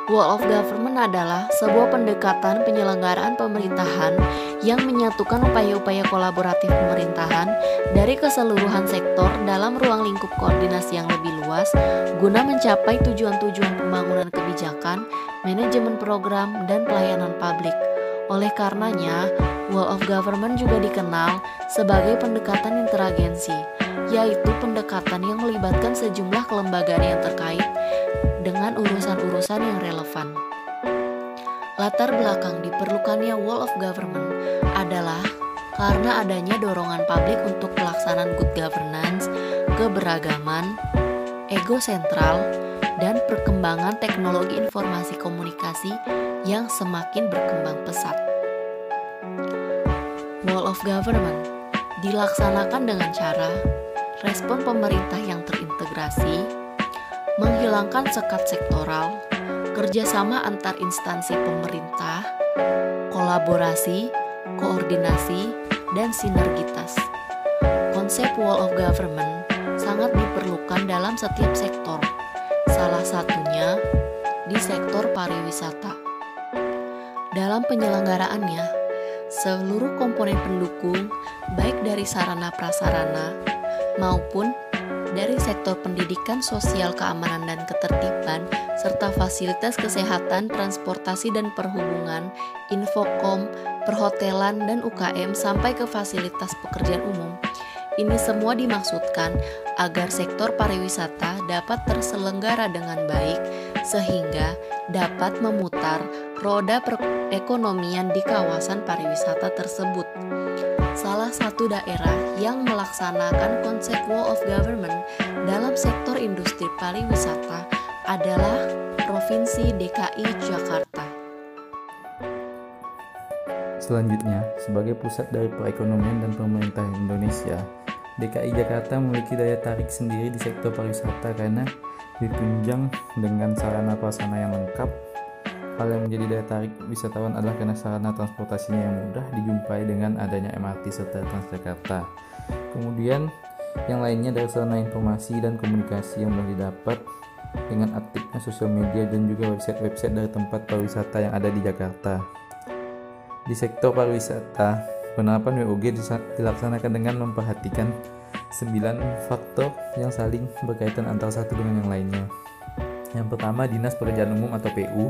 Wall of Government adalah sebuah pendekatan penyelenggaraan pemerintahan yang menyatukan upaya-upaya kolaboratif pemerintahan dari keseluruhan sektor dalam ruang lingkup koordinasi yang lebih luas guna mencapai tujuan-tujuan pembangunan kebijakan, manajemen program, dan pelayanan publik. Oleh karenanya, Wall of Government juga dikenal sebagai pendekatan interagensi, yaitu pendekatan yang melibatkan sejumlah kelembagaan yang terkait dengan urusan-urusan yang relevan. Latar belakang diperlukannya Wall of Government adalah karena adanya dorongan publik untuk pelaksanaan good governance, keberagaman, ego sentral, dan perkembangan teknologi informasi komunikasi yang semakin berkembang pesat. Wall of Government dilaksanakan dengan cara respon pemerintah yang terintegrasi, menghilangkan sekat sektoral, kerjasama antar instansi pemerintah, kolaborasi, koordinasi, dan sinergitas. Konsep Wall of Government sangat diperlukan dalam setiap sektor, salah satunya di sektor pariwisata. Dalam penyelenggaraannya, seluruh komponen pendukung, baik dari sarana prasarana maupun dari sektor pendidikan, sosial, keamanan, dan ketertiban, serta fasilitas kesehatan, transportasi dan perhubungan, infokom, perhotelan, dan UKM, sampai ke fasilitas pekerjaan umum. Ini semua dimaksudkan agar sektor pariwisata dapat terselenggara dengan baik, sehingga dapat memutar roda perekonomian di kawasan pariwisata tersebut. Salah satu daerah yang melaksanakan konsep Wall of Government dalam sektor industri pariwisata adalah Provinsi DKI Jakarta. Selanjutnya, sebagai pusat dari perekonomian dan pemerintahan Indonesia, DKI Jakarta memiliki daya tarik sendiri di sektor pariwisata karena ditunjang dengan sarana prasarana yang lengkap. Hal yang menjadi daya tarik wisatawan adalah karena sarana transportasinya yang mudah dijumpai dengan adanya MRT serta Transjakarta. Kemudian yang lainnya adalah sarana informasi dan komunikasi yang mudah didapat dengan aktifnya sosial media dan juga website-website dari tempat pariwisata yang ada di Jakarta. Di sektor pariwisata, penerapan WOG dilaksanakan dengan memperhatikan 9 faktor yang saling berkaitan antara satu dengan yang lainnya. Yang pertama, Dinas Pekerjaan Umum atau PU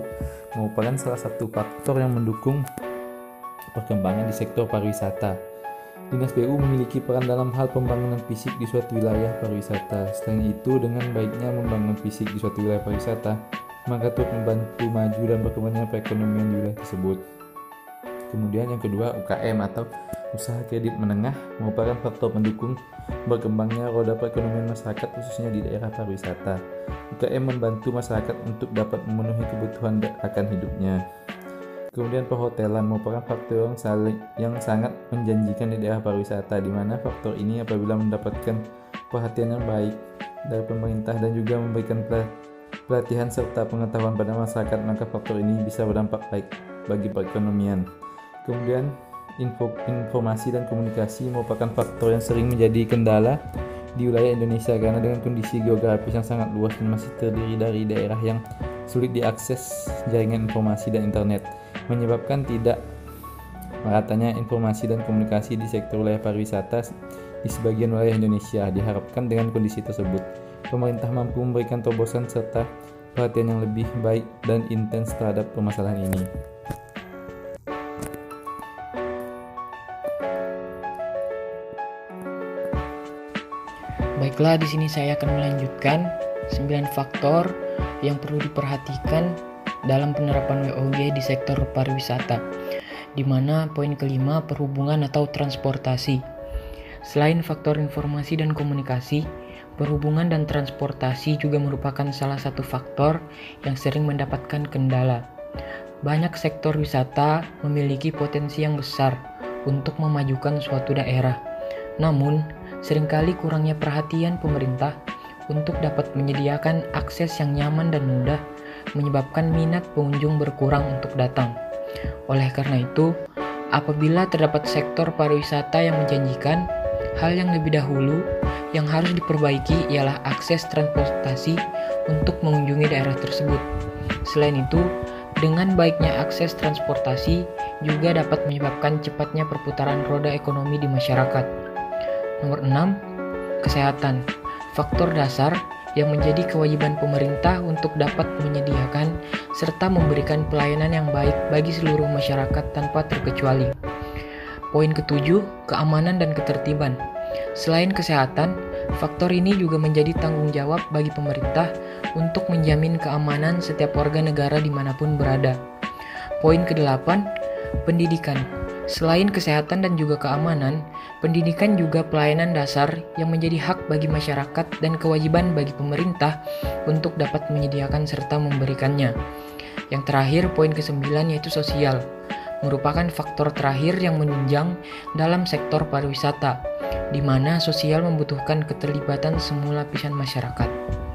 merupakan salah satu faktor yang mendukung perkembangan di sektor pariwisata. Dinas PU memiliki peran dalam hal pembangunan fisik di suatu wilayah pariwisata. Selain itu, dengan baiknya membangun fisik di suatu wilayah pariwisata, maka turut membantu maju dan berkembangnya perekonomian di wilayah tersebut. Kemudian yang kedua, UKM atau usaha kredit menengah merupakan faktor pendukung berkembangnya roda perekonomian masyarakat khususnya di daerah pariwisata. UKM membantu masyarakat untuk dapat memenuhi kebutuhan akan hidupnya. Kemudian perhotelan merupakan faktor yang sangat menjanjikan di daerah pariwisata, di mana faktor ini apabila mendapatkan perhatian yang baik dari pemerintah dan juga memberikan pelatihan serta pengetahuan pada masyarakat, maka faktor ini bisa berdampak baik bagi perekonomian. Kemudian informasi dan komunikasi merupakan faktor yang sering menjadi kendala di wilayah Indonesia karena dengan kondisi geografis yang sangat luas dan masih terdiri dari daerah yang sulit diakses jaringan informasi dan internet, menyebabkan tidak meratanya informasi dan komunikasi di sektor wilayah pariwisata di sebagian wilayah Indonesia. Diharapkan dengan kondisi tersebut, pemerintah mampu memberikan terobosan serta perhatian yang lebih baik dan intens terhadap permasalahan ini. Baiklah, di sini saya akan melanjutkan 9 faktor yang perlu diperhatikan dalam penerapan WOG di sektor pariwisata, di mana poin kelima perhubungan atau transportasi. Selain faktor informasi dan komunikasi, perhubungan dan transportasi juga merupakan salah satu faktor yang sering mendapatkan kendala. Banyak sektor wisata memiliki potensi yang besar untuk memajukan suatu daerah. Namun, seringkali kurangnya perhatian pemerintah untuk dapat menyediakan akses yang nyaman dan mudah menyebabkan minat pengunjung berkurang untuk datang. Oleh karena itu, apabila terdapat sektor pariwisata yang menjanjikan, hal yang lebih dahulu yang harus diperbaiki ialah akses transportasi untuk mengunjungi daerah tersebut. Selain itu, dengan baiknya akses transportasi juga dapat menyebabkan cepatnya perputaran roda ekonomi di masyarakat. Nomor 6, kesehatan. Faktor dasar yang menjadi kewajiban pemerintah untuk dapat menyediakan serta memberikan pelayanan yang baik bagi seluruh masyarakat tanpa terkecuali. Poin ketujuh, keamanan dan ketertiban. Selain kesehatan, faktor ini juga menjadi tanggung jawab bagi pemerintah untuk menjamin keamanan setiap warga negara dimanapun berada. Poin ke-8, pendidikan. Selain kesehatan dan juga keamanan, pendidikan juga pelayanan dasar yang menjadi hak bagi masyarakat dan kewajiban bagi pemerintah untuk dapat menyediakan serta memberikannya. Yang terakhir, poin ke-9 yaitu sosial, merupakan faktor terakhir yang menunjang dalam sektor pariwisata, di mana sosial membutuhkan keterlibatan semua lapisan masyarakat.